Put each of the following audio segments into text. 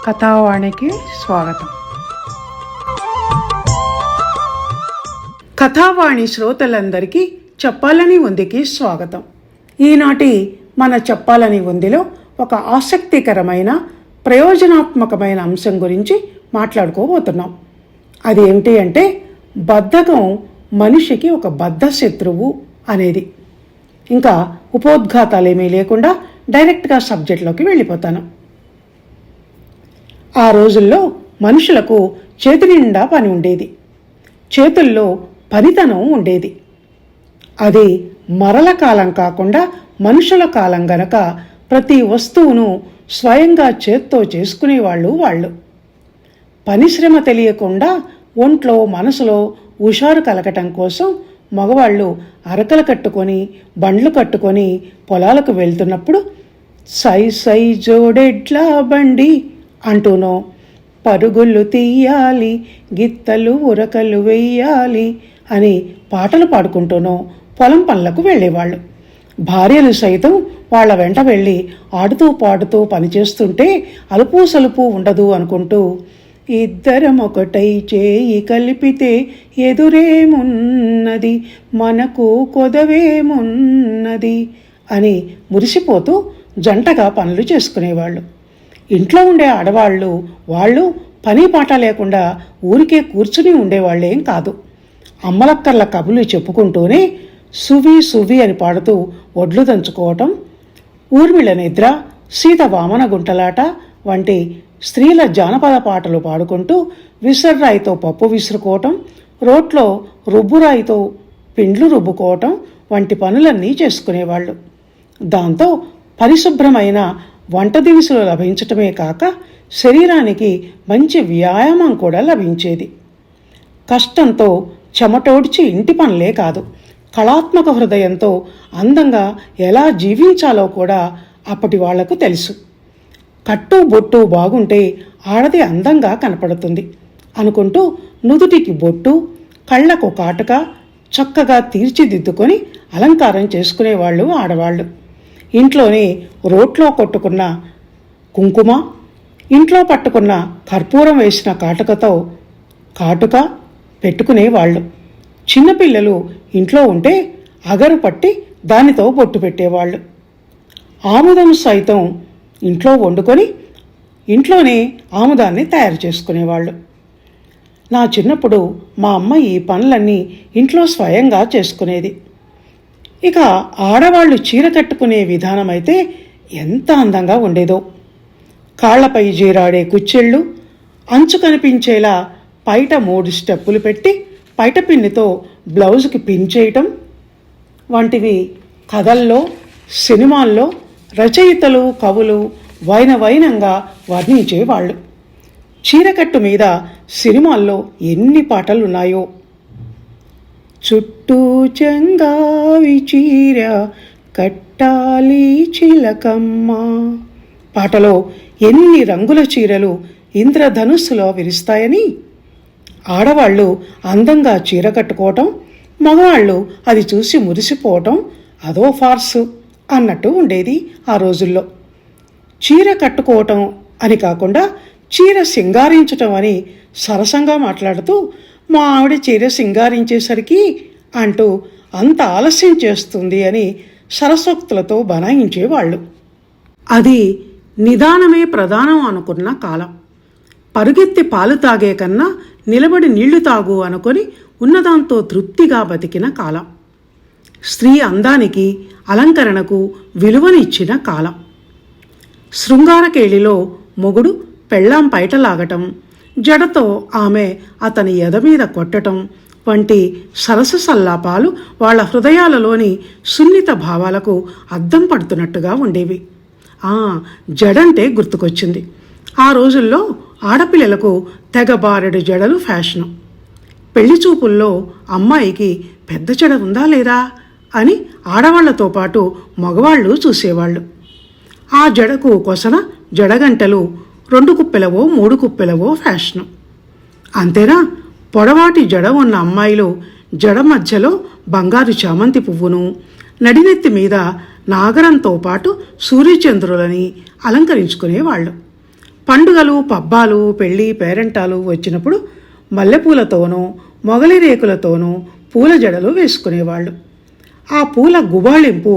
కథావాణికి స్వాగతం. కథావాణి శ్రోతలందరికీ చెప్పాలని ఉందికి స్వాగతం. ఈనాటి మన చెప్పాలని ఉందిలో ఒక ఆసక్తికరమైన ప్రయోజనాత్మకమైన అంశం గురించి మాట్లాడుకోబోతున్నాం. అది ఏమిటి అంటే బద్ధకం మనిషికి ఒక బద్ధ శత్రువు అనేది. ఇంకా ఉపోద్ఘాతాలు ఏమీ లేకుండా డైరెక్ట్గా సబ్జెక్ట్లోకి వెళ్ళిపోతాను. ఆ రోజుల్లో మనుషులకు చేతి నిండా పని ఉండేది, చేతుల్లో పనితనం ఉండేది. అది మరల కాలం కాకుండా మనుషుల కాలం గనక ప్రతి వస్తువును స్వయంగా చేత్తో చేసుకునేవాళ్ళు. పనిశ్రమ తెలియకుండా ఒంట్లో మనసులో హుషారు కలగటం కోసం మగవాళ్ళు అరకలు కట్టుకొని బండ్లు కట్టుకొని పొలాలకు వెళ్తున్నప్పుడు సై సై జోడెడ్ల బండి అంటూనో, పరుగులు తీయాలి, గిత్తలు ఉరకలు వెయ్యాలి అని పాటలు పాడుకుంటూనో పొలం పనులకు వెళ్ళేవాళ్ళు. భార్యలు సైతం వాళ్ళ వెంట వెళ్ళి ఆడుతూ పాడుతూ పనిచేస్తుంటే అలుపు సలుపు ఉండదు అనుకుంటూ, ఇద్దరం ఒకటై చేయి కలిపితే ఎదురేమున్నది, మనకు కొదవేమున్నది అని మురిసిపోతూ జంటగా పనులు చేసుకునేవాళ్ళు. ఇంట్లో ఉండే ఆడవాళ్ళు వాళ్ళు పని పాట లేకుండా ఊరికే కూర్చుని ఉండేవాళ్ళేం కాదు. అమ్మలక్కర్ల కబులు చెప్పుకుంటూనే సువి సువి అని పాడుతూ ఒడ్లు దంచుకోవటం, ఊర్మిళ నిద్ర, సీత వామన గుంటలాట వంటి స్త్రీల జానపద పాటలు పాడుకుంటూ విసర్రాయితో పప్పు విసురుకోవటం, రోట్లో రుబ్బురాయితో పిండ్లు రుబ్బుకోవటం వంటి పనులన్నీ చేసుకునేవాళ్ళు. దాంతో పరిశుభ్రమైన వంట దినుసులు లభించటమే కాక శరీరానికి మంచి వ్యాయామం కూడా లభించేది. కష్టంతో చెమటోడ్చి ఇంటి పనులే కాదు, కళాత్మక హృదయంతో అందంగా ఎలా జీవించాలో కూడా అప్పటి వాళ్లకు తెలుసు. కట్టు బొట్టు బాగుంటే ఆడది అందంగా కనపడుతుంది అనుకుంటూ నుదుటికి బొట్టు, కళ్లకు కాటుక చక్కగా తీర్చిదిద్దుకొని అలంకారం చేసుకునేవాళ్ళు ఆడవాళ్ళు. ఇంట్లోనే రోట్లో కొట్టుకున్న కుంకుమ, ఇంట్లో పట్టుకున్న కర్పూరం వేసిన కాటుకతో కాటుక పెట్టుకునేవాళ్ళు. చిన్నపిల్లలు ఇంట్లో ఉంటే అగరు పట్టి దానితో బొట్టు పెట్టేవాళ్ళు. ఆముదం సైతం ఇంట్లో వండుకొని ఇంట్లోనే ఆముదాన్ని తయారు చేసుకునేవాళ్ళు. నా చిన్నప్పుడు మా అమ్మ ఈ పనులన్నీ ఇంట్లో స్వయంగా చేసుకునేది. ఇక ఆడవాళ్లు చీర కట్టుకునే విధానం అయితే ఎంత అందంగా ఉండేదో. కాళ్లపై జీరాడే కుచ్చెళ్ళు, అంచు కనిపించేలా పైట 3 స్టెప్పులు పెట్టి పైట పిన్నితో బ్లౌజుకి పిన్ చేయటం వంటివి కథల్లో, సినిమాల్లో రచయితలు, కవులు వైనంగా వర్ణించేవాళ్ళు. చీరకట్టు మీద సినిమాల్లో ఎన్ని పాటలున్నాయో. చుట్టూ చెంగావి చీర కట్టాలి చిలకమ్మ పాటలో ఎన్ని రంగుల చీరలు ఇంద్రధనుస్సులో విరుస్తాయని ఆడవాళ్ళు అందంగా చీర కట్టుకోవటం, మగవాళ్ళు అది చూసి మురిసిపోవటం అదో ఫార్సు అన్నట్టు ఉండేది ఆ రోజుల్లో. చీర కట్టుకోవటం అని కాకుండా చీర సింగారించటం అని సరసంగా మాట్లాడుతూ, మా ఆవిడ చీర సింగారించేసరికి అంటూ అంత ఆలస్యం చేస్తుంది అని సరసోక్తులతో బనాయించేవాళ్ళు. అది నిదానమే ప్రధానం అనుకున్న కాలం. పరుగెత్తి పాలు తాగే కన్నా నిలబడి నీళ్లు తాగు అనుకొని ఉన్నదాంతో తృప్తిగా బతికిన కాలం. స్త్రీ అందానికి, అలంకరణకు విలువనిచ్చిన కాలం. శృంగారకేళిలో మొగుడు పెళ్ళాం పైటలాగటం, జడతో ఆమె అతని ఎద మీద కొట్టడం వంటి సరస సల్లాపాలు వాళ్ళ హృదయాలలోని సున్నిత భావాలకు అద్దం పడుతున్నట్టుగా ఉండేవి. జడంటే గుర్తుకొచ్చింది. ఆ రోజుల్లో ఆడపిల్లలకు తెగబారెడు జడలు ఫ్యాషను. పెళ్లి చూపుల్లో అమ్మాయికి పెద్ద జడ ఉందా లేదా అని ఆడవాళ్లతో పాటు మగవాళ్ళు చూసేవాళ్ళు. ఆ జడకు కొసన జడగంటలు 2 కుప్పెలవో 3 కుప్పెలవో ఫ్యాషను. అంతేనా, పొడవాటి జడ ఉన్న అమ్మాయిలు జడ మధ్యలో బంగారు చామంతి పువ్వును, నడినెత్తి మీద నాగరంతో పాటు సూర్యచంద్రులని అలంకరించుకునేవాళ్ళు. పండుగలు, పబ్బాలు, పెళ్ళి, పేరంటాలు వచ్చినప్పుడు మల్లెపూలతోనూ మొగలి రేకులతోనూ పూల జడలు వేసుకునేవాళ్ళు. ఆ పూల గుబాళింపు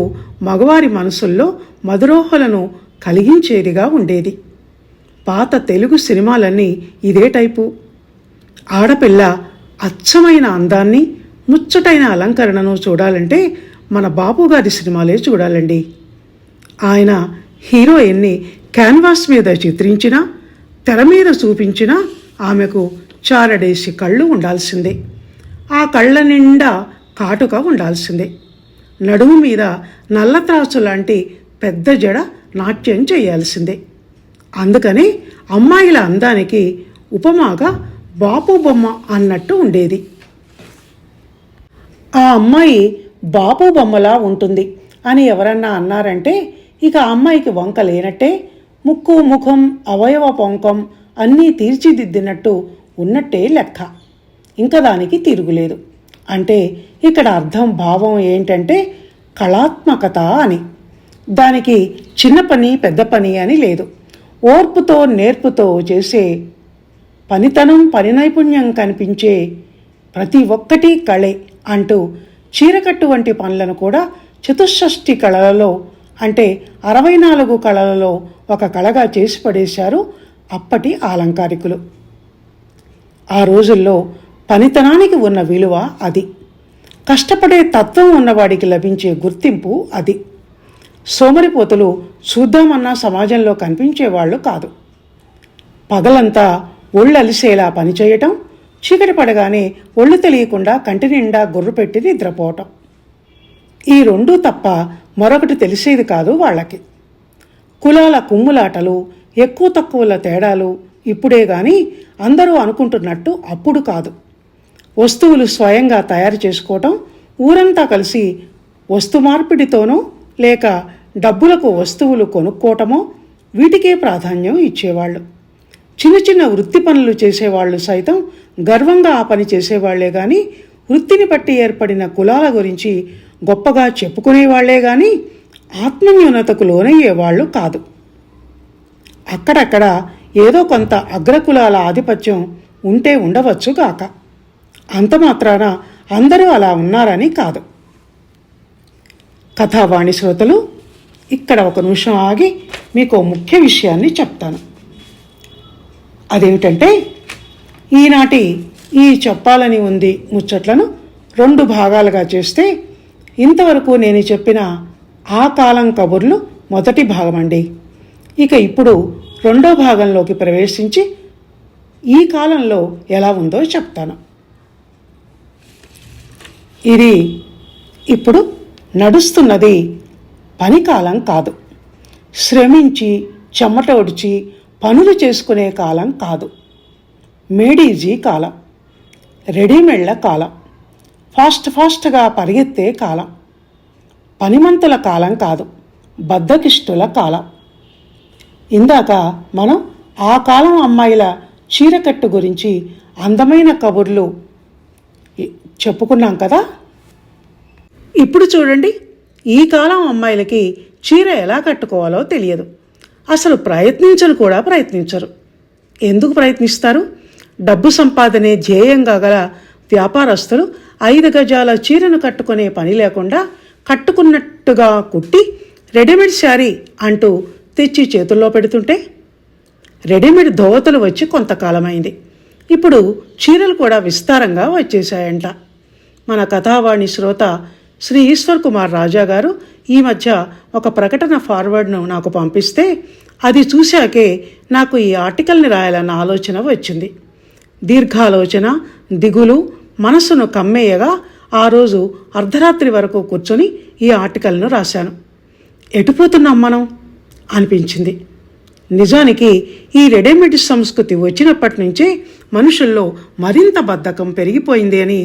మగవారి మనసుల్లో మధురోహలను కలిగించేదిగా ఉండేది. పాత తెలుగు సినిమాలన్నీ ఇదే టైపు. ఆడపిల్ల అచ్చమైన అందాన్ని, ముచ్చటైన అలంకరణను చూడాలంటే మన బాపుగారి సినిమాలే చూడాలండి. ఆయన హీరోయిన్ని క్యాన్వాస్ మీద చిత్రించినా, తెర మీద చూపించినా ఆమెకు చారడేసి కళ్ళు ఉండాల్సిందే. ఆ కళ్ళ నిండా కాటుక ఉండాల్సిందే. నడుము మీద నల్లత్రాసు లాంటి పెద్ద జడ నాట్యం చేయాల్సిందే. అందుకని అమ్మాయిల అందానికి ఉపమాగా బాపు బొమ్మ అన్నట్టు ఉండేది. ఆ అమ్మాయి బాపు బొమ్మలా ఉంటుంది అని ఎవరన్నా అన్నారంటే ఇక ఆ అమ్మాయికి వంక లేనట్టే. ముక్కు, ముఖం, అవయవ పొంకం అన్నీ తీర్చిదిద్దినట్టు ఉన్నట్టే లెక్క. ఇంకా దానికి తిరుగులేదు. అంటే ఇక్కడ అర్థం, భావం ఏంటంటే కళాత్మకత అని. దానికి చిన్న పని, పెద్ద పని అని లేదు. ఓర్పుతో, నేర్పుతో చేసే పనితనం, పని నైపుణ్యం కనిపించే ప్రతి ఒక్కటి కళే అంటూ చీరకట్టు వంటి పనులను కూడా చతుషష్ఠి కళలలో, అంటే 64 కళలలో ఒక కళగా చేసి పడేశారు అప్పటి అలంకారికులు. ఆ రోజుల్లో పనితనానికి ఉన్న విలువ అది. కష్టపడే తత్వం ఉన్నవాడికి లభించే గుర్తింపు అది. సోమరిపోతులు చూద్దామన్నా సమాజంలో కనిపించేవాళ్లు కాదు. పగలంతా ఒళ్ళలిసేలా పనిచేయటం, చీకటి పడగానే ఒళ్ళు తెలియకుండా కంటి నిండా గుర్రు పెట్టి నిద్రపోవటం. ఈ రెండూ తప్ప మరొకటి తెలిసేది కాదు వాళ్ళకి. కులాల కుమ్ములాటలు, ఎక్కువ తక్కువల తేడాలు ఇప్పుడే గాని అందరూ అనుకుంటున్నట్టు అప్పుడు కాదు. వస్తువులు స్వయంగా తయారు చేసుకోవటం, ఊరంతా కలిసి వస్తు మార్పిడితోనో లేక డబ్బులకు వస్తువులు కొనుక్కోవటమో వీటికే ప్రాధాన్యం ఇచ్చేవాళ్ళు. చిన్న చిన్న వృత్తి పనులు చేసేవాళ్ళు సైతం గర్వంగా ఆ పని చేసేవాళ్లే గాని వృత్తిని బట్టి ఏర్పడిన కులాల గురించి గొప్పగా చెప్పుకునేవాళ్లే గాని ఆత్మన్యూనతకు లోనయ్యేవాళ్లు కాదు. అక్కడక్కడ ఏదో కొంత అగ్రకులాల ఆధిపత్యం ఉంటే ఉండవచ్చు గాక. అంత మాత్రాన అందరూ అలా ఉన్నారని కాదు. కథావాణి శ్రోతలు, ఇక్కడ ఒక నిమిషం ఆగి మీకు ముఖ్య విషయాన్ని చెప్తాను. అదేమిటంటే ఈనాటి ఈ చెప్పాలని ఉంది ముచ్చట్లను 2 భాగాలుగా చేస్తే ఇంతవరకు నేను చెప్పిన ఆ కాలం కబుర్లు మొదటి భాగమండి. ఇక ఇప్పుడు 2వ భాగంలోకి ప్రవేశించి ఈ కాలంలో ఎలా ఉందో చెప్తాను. ఇది ఇప్పుడు నడుస్తున్నది పని కాలం కాదు. శ్రమించి చెమటోడ్చి పనులు చేసుకునే కాలం కాదు. మేడీజీ కాలం, రెడీమేడ్ల కాలం, ఫాస్ట్గా పరిగెత్తే కాలం. పనిమంతుల కాలం కాదు, బద్ధకిష్టుల కాలం. ఇందాక మనం ఆ కాలం అమ్మాయిల చీరకట్టు గురించి అందమైన కబుర్లు చెప్పుకున్నాం కదా. ఇప్పుడు చూడండి, ఈ కాలం అమ్మాయిలకి చీర ఎలా కట్టుకోవాలో తెలియదు. అసలు ప్రయత్నించరు. ఎందుకు ప్రయత్నిస్తారు? డబ్బు సంపాదనే ధ్యేయంగా గల వ్యాపారస్తులు 5 గజాల చీరను కట్టుకునే పని లేకుండా కట్టుకున్నట్టుగా కుట్టి రెడీమేడ్ శారీ అంటూ తెచ్చి చేతుల్లో పెడుతుంటే రెడీమేడ్ ధోవతులు వచ్చి కొంతకాలమైంది. ఇప్పుడు చీరలు కూడా విస్తారంగా వచ్చేశాయంట. మన కథావాణి శ్రోత శ్రీ ఈశ్వర్ కుమార్ రాజా గారు ఈ మధ్య ఒక ప్రకటన ఫార్వర్డ్ను నాకు పంపిస్తే అది చూశాకే నాకు ఈ ఆర్టికల్ని రాయాలన్న ఆలోచన వచ్చింది. దీర్ఘాలోచన, దిగులు మనసును కమ్మేయగా ఆ రోజు అర్ధరాత్రి వరకు కూర్చొని ఈ ఆర్టికల్ను రాశాను. ఎటుపోతున్నాం మనం అనిపించింది. నిజానికి ఈ రెడీమేడ్ సంస్కృతి వచ్చినప్పటి నుంచే మనుషుల్లో మరింత బద్ధకం పెరిగిపోయింది అని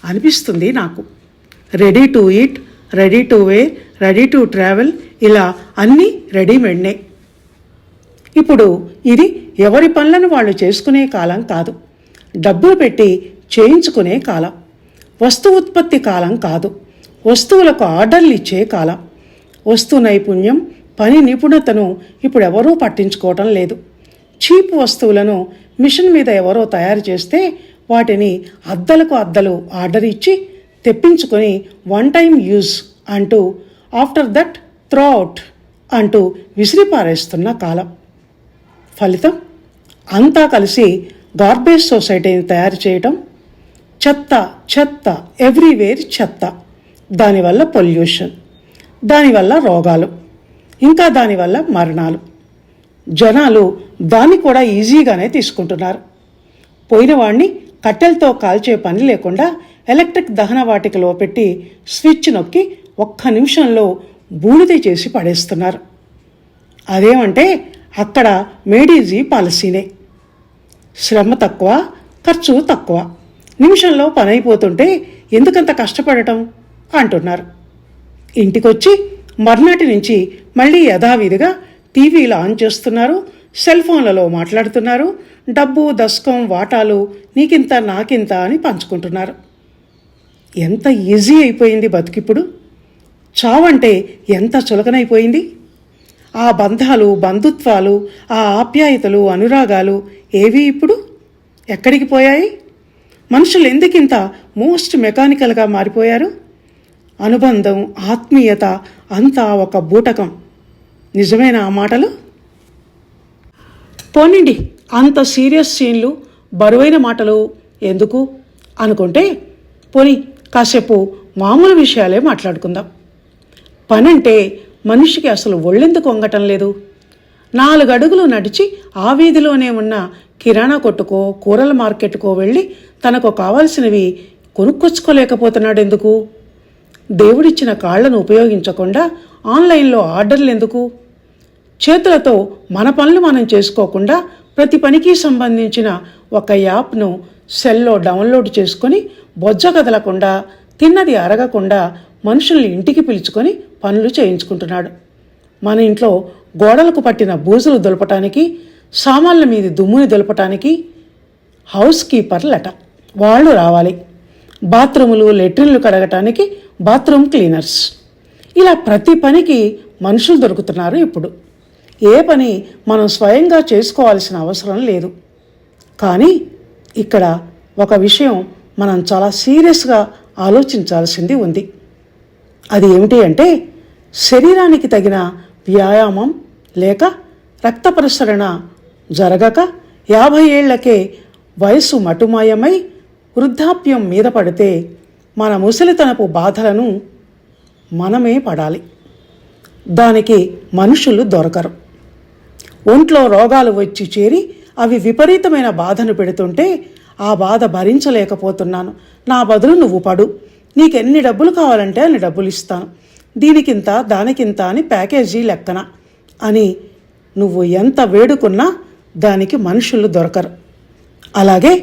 అనిపిస్తుంది నాకు. Ready to eat, ready to wear, ready to travel, ఇలా అన్నీ రెడీమేడ్నే. ఇప్పుడు ఇది ఎవరి పనులను వాళ్ళు చేసుకునే కాలం కాదు, డబ్బులు పెట్టి చేయించుకునే కాలం. వస్తు ఉత్పత్తి కాలం కాదు, వస్తువులకు ఆర్డర్లు ఇచ్చే కాలం. వస్తు నైపుణ్యం, పని నిపుణతను ఇప్పుడు ఎవరూ పట్టించుకోవటం లేదు. చీప్ వస్తువులను మిషన్ మీద ఎవరో తయారు చేస్తే వాటిని అద్దలకు అద్దలు ఆర్డర్ ఇచ్చి తెప్పించుకొని వన్ టైం యూజ్ అంటూ ఆఫ్టర్ దట్ త్రో అవుట్ అంటూ విసిరిపారేస్తున్న కాలం. ఫలితం అంతా కలిసి గార్బేజ్ సొసైటీని తయారు చేయటం. చెత్త చెత్త ఎవ్రీవేర్ చెత్త. దానివల్ల పొల్యూషన్, దానివల్ల రోగాలు, ఇంకా దానివల్ల మరణాలు. జనాలు దాన్ని కూడా ఈజీగానే తీసుకుంటున్నారు. పోయిన వాడిని కట్టెలతో కాల్చే పని లేకుండా ఎలక్ట్రిక్ దహన వాటికలో పెట్టి స్విచ్ నొక్కి ఒక్క నిమిషంలో బూడిద చేసి పడేస్తున్నారు. అదేమంటే అక్కడ మేడీజీ పాలసీనే. శ్రమ తక్కువ, ఖర్చు తక్కువ, నిమిషంలో పని అయిపోతుంటే ఎందుకంత కష్టపడటం అంటున్నారు. ఇంటికొచ్చి మర్నాటి నుంచి మళ్ళీ యథావిధిగా టీవీలు ఆన్ చేస్తున్నారు, సెల్ ఫోన్లలో మాట్లాడుతున్నారు, డబ్బు దశకం వాటాలు నీకింత నాకింత అని పంచుకుంటున్నారు. ఎంత ఈజీ అయిపోయింది బతుకిప్పుడు. చావంటే ఎంత చులకనైపోయింది. ఆ బంధాలు, బంధుత్వాలు, ఆ ఆప్యాయతలు, అనురాగాలు ఏవి ఇప్పుడు ఎక్కడికి పోయాయి? మనుషులు ఎందుకింత మోస్ట్ మెకానికల్గా మారిపోయారు? అనుబంధం, ఆత్మీయత అంతా ఒక బూటకం. నిజమేనా ఆ మాటలు? పోనిండి, అంత సీరియస్ సీన్లు, బరువైన మాటలు ఎందుకు అనుకుంటే పోనీ కాసేపు మామూలు విషయాలే మాట్లాడుకుందాం. పనంటే మనిషికి అసలు ఒళ్ళెందుకు వంగటం లేదు? 4 అడుగులు నడిచి ఆ వీధిలోనే ఉన్న కిరాణా కొట్టుకో, కూరల మార్కెట్కో వెళ్ళి తనకు కావాల్సినవి కొనుక్కొచ్చుకోలేకపోతున్నాడు ఎందుకు? దేవుడిచ్చిన కాళ్లను ఉపయోగించకుండా ఆన్లైన్లో ఆర్డర్లు ఎందుకు? చేతులతో మన పనులు మనం చేసుకోకుండా ప్రతి పనికి సంబంధించిన ఒక యాప్ను సెల్లో డౌన్లోడ్ చేసుకొని బొజ్జ కదలకుండా, తిన్నది అరగకుండా మనుషుల్ని ఇంటికి పిలుచుకొని పనులు చేయించుకుంటున్నాడు. మన ఇంట్లో గోడలకు పట్టిన బూజులు దులపటానికి, సామాన్ల మీది దుమ్ముని దులపటానికి హౌస్ కీపర్లట, వాళ్ళు రావాలి. బాత్రూములు, లెట్రిన్లు కడగటానికి బాత్రూమ్ క్లీనర్స్. ఇలా ప్రతి పనికి మనుషులు దొరుకుతున్నారు ఇప్పుడు. ఏ పని మనం స్వయంగా చేసుకోవాల్సిన అవసరం లేదు. కానీ ఇక్కడ ఒక విషయం మనం చాలా సీరియస్గా ఆలోచించాల్సింది ఉంది. అది ఏమిటి అంటే, శరీరానికి తగిన వ్యాయామం లేక రక్త ప్రసరణ జరగక 50 ఏళ్లకే వయసు మటుమాయమై వృద్ధాప్యం మీద పడితే మన ముసలితనపు బాధలను మనమే పడాలి. దానికి మనుషులు దొరకరు. ఒంట్లో రోగాలు వచ్చి చేరి అవి విపరీతమైన బాధను పెడుతుంటే ఆ బాధ భరించలేకపోతున్నాను, నా బదులు నువ్వు పడు, నీకెన్ని డబ్బులు కావాలంటే అన్ని డబ్బులు ఇస్తాను, దీనికింత దానికింత అని ప్యాకేజీ లెక్కన అని నువ్వు ఎంత వేడుకున్నా దానికి మనుషులు దొరకరు. అలాగే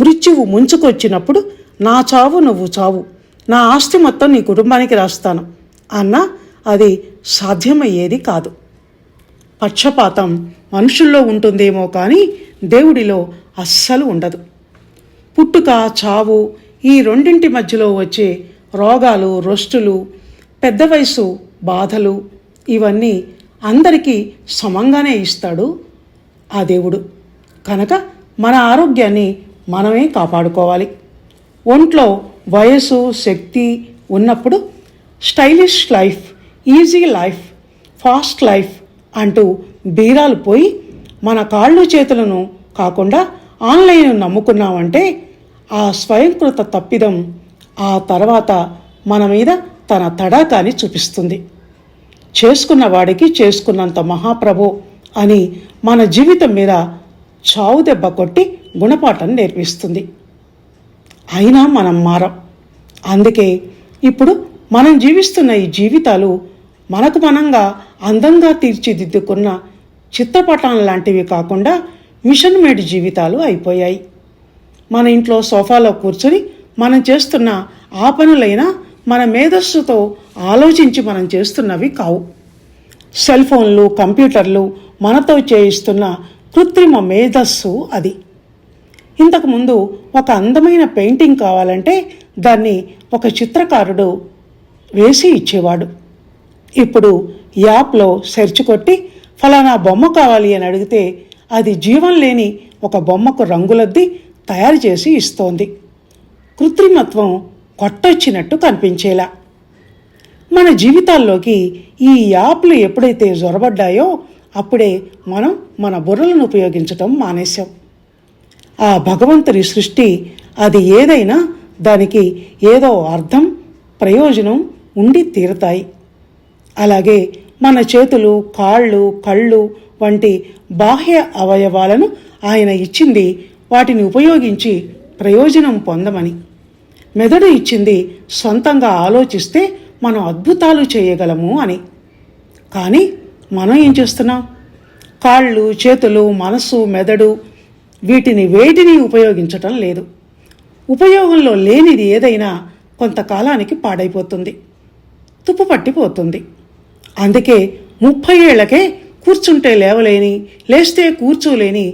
మృత్యువు ముంచుకొచ్చినప్పుడు నా చావు నువ్వు చావు, నా ఆస్తి మొత్తం నీ కుటుంబానికి రాస్తాను అన్నా అది సాధ్యమయ్యేది కాదు. పక్షపాతం మనుషుల్లో ఉంటుందేమో కానీ దేవుడిలో అస్సలు ఉండదు. పుట్టుక, చావు ఈ రెండింటి మధ్యలో వచ్చే రోగాలు, రొస్టులు, పెద్ద వయసు బాధలు ఇవన్నీ అందరికీ సమంగానే ఇస్తాడు ఆ దేవుడు. కనుక మన ఆరోగ్యాన్ని మనమే కాపాడుకోవాలి. ఒంట్లో వయసు, శక్తి ఉన్నప్పుడు stylish life, easy life, fast life అంటూ బీరాలు పోయి మన కాళ్ళు చేతులను కాకుండా ఆన్లైన్ నమ్ముకున్నామంటే ఆ స్వయంకృత తప్పిదం ఆ తర్వాత మన మీద తన తడాకాని చూపిస్తుంది. చేసుకున్న వాడికి చేసుకున్నంత మహాప్రభు అని మన జీవితం మీద చావు దెబ్బ కొట్టి గుణపాఠం నేర్పిస్తుంది. అయినా మనం మారం. అందుకే ఇప్పుడు మనం జీవిస్తున్న ఈ జీవితాలు మనకు మనంగా అందంగా తీర్చిదిద్దుకున్న చిత్రపటం లాంటివి కాకుండా మిషన్ మేడ్ జీవితాలు అయిపోయాయి. మన ఇంట్లో సోఫాలో కూర్చొని మనం చేస్తున్న ఆ పనులైనా మన మేధస్సుతో ఆలోచించి మనం చేస్తున్నవి కావు. సెల్ ఫోన్లు, కంప్యూటర్లు మనతో చేయిస్తున్న కృత్రిమ మేధస్సు అది. ఇంతకుముందు ఒక అందమైన పెయింటింగ్ కావాలంటే దాన్ని ఒక చిత్రకారుడు వేసి ఇచ్చేవాడు. ఇప్పుడు యాప్లో సెర్చ్ కొట్టి ఫలానా బొమ్మ కావాలి అని అడిగితే అది జీవం లేని ఒక బొమ్మకు రంగులద్ది తయారు చేసి ఇస్తోంది. కృత్రిమత్వం కొట్టొచ్చినట్టు కనిపించేలా. మన జీవితాల్లోకి ఈ యాప్లు ఎప్పుడైతే జొరబడ్డాయో అప్పుడే మనం మన బుర్రలను ఉపయోగించటం మానేశాం. ఆ భగవంతుని సృష్టి అది ఏదైనా దానికి ఏదో అర్థం, ప్రయోజనం ఉండి తీరుతాయి. అలాగే మన చేతులు, కాళ్ళు, కళ్ళు వంటి బాహ్య అవయవాలను ఆయన ఇచ్చింది వాటిని ఉపయోగించి ప్రయోజనం పొందమని. మెదడు ఇచ్చింది సొంతంగా ఆలోచిస్తే మనం అద్భుతాలు చేయగలము అని. కానీ మనం ఏం చేస్తున్నాం? కాళ్ళు, చేతులు, మనస్సు, మెదడు వీటిని వేటిని ఉపయోగించటం లేదు. ఉపయోగంలో లేనిది ఏదైనా కొంతకాలానికి పాడైపోతుంది, తుప్పు పట్టిపోతుంది. అందుకే 30 ఏళ్లకే కూర్చుంటే లేవలేని, లేస్తే కూర్చోలేని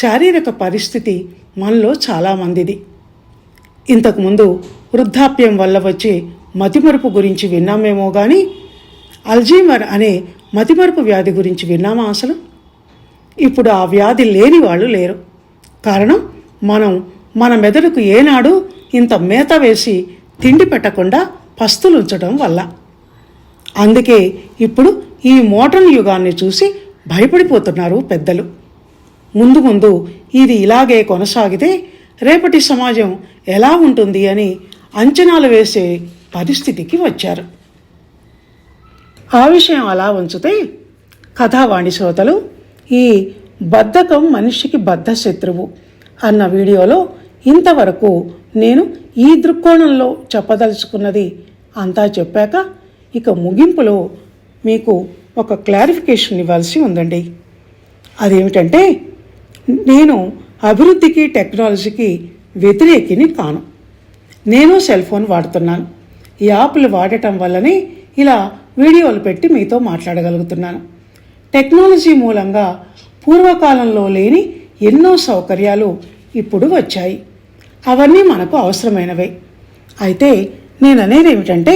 శారీరక పరిస్థితి మనలో చాలామందిది. ఇంతకుముందు వృద్ధాప్యం వల్ల వచ్చే మతిమరుపు గురించి విన్నామేమో కానీ అల్జీమర్ అనే మతిమరుపు వ్యాధి గురించి విన్నామా అసలు? ఇప్పుడు ఆ వ్యాధి లేని వాళ్ళు లేరు. కారణం మనం మన మెదడుకు ఏనాడు ఇంత మేత వేసి తిండి పెట్టకుండా పస్తులుంచడం వల్ల. అందుకే ఇప్పుడు ఈ మోడర్న్ యుగాన్ని చూసి భయపడిపోతున్నారు పెద్దలు. ముందు ముందు ఇది ఇలాగే కొనసాగితే రేపటి సమాజం ఎలా ఉంటుంది అని అంచనాలు వేసే పరిస్థితికి వచ్చారు. ఆ విషయం అలా ఉంచితే కథావాణి శ్రోతలు, ఈ బద్ధకం మనిషికి బద్ధ శత్రువు అన్న వీడియోలో ఇంతవరకు నేను ఈ దృక్కోణంలో చెప్పదలుచుకున్నది అంతా చెప్పాక ఇక ముగింపులో మీకు ఒక క్లారిఫికేషన్ ఇవ్వాల్సి ఉందండి. అదేమిటంటే, నేను అభివృద్ధికి టెక్నాలజీకి వ్యతిరేకిని కాను. నేను సెల్ ఫోన్ వాడుతున్నాను. ఈ యాప్లు వాడటం వల్లనే ఇలా వీడియోలు పెట్టి మీతో మాట్లాడగలుగుతున్నాను. టెక్నాలజీ మూలంగా పూర్వకాలంలో లేని ఎన్నో సౌకర్యాలు ఇప్పుడు వచ్చాయి. అవన్నీ మనకు అవసరమైనవే. అయితే నేను అనేది ఏమిటంటే,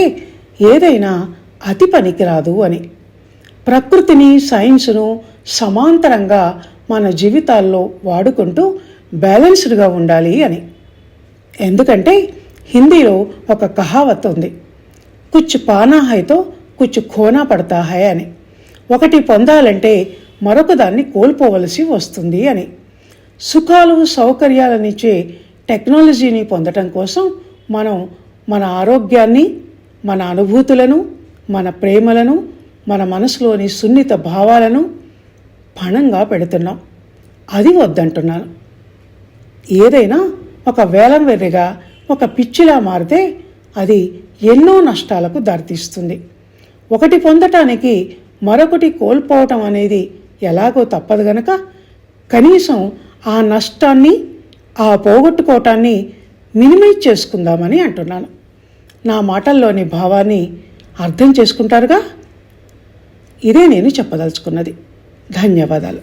ఏదైనా అతి పనికిరాదు అని. ప్రకృతిని, సైన్స్ను సమాంతరంగా మన జీవితాల్లో వాడుకుంటూ బ్యాలెన్స్డ్గా ఉండాలి అని. ఎందుకంటే హిందీలో ఒక కహావత్ ఉంది, కుచ్ పానా హైతో కుచ్ ఖోనా పడతా హై అని. ఒకటి పొందాలంటే మరొక దాన్ని కోల్పోవలసి వస్తుంది అని. సుఖాలు, సౌకర్యాలనిచ్చే టెక్నాలజీని పొందటం కోసం మనం మన ఆరోగ్యాన్ని, మన అనుభూతులను, మన ప్రేమలను, మన మనసులోని సున్నిత భావాలను పణంగా పెడుతున్నాం. అది వద్దంటున్నాను. ఏదైనా ఒక వేలం వెర్రిగా, ఒక పిచ్చిలా మారితే అది ఎన్నో నష్టాలకు దారితీస్తుంది. ఒకటి పొందటానికి మరొకటి కోల్పోవటం అనేది ఎలాగో తప్పదు గనక కనీసం ఆ నష్టాన్ని, ఆ పోగొట్టుకోవటాన్ని మినిమైజ్ చేసుకుందామని అంటున్నాను. నా మాటల్లోని భావాన్ని అర్థం చేసుకుంటారుగా? ఇదే నేను చెప్పదలుచుకున్నది. ధన్యవాదాలు.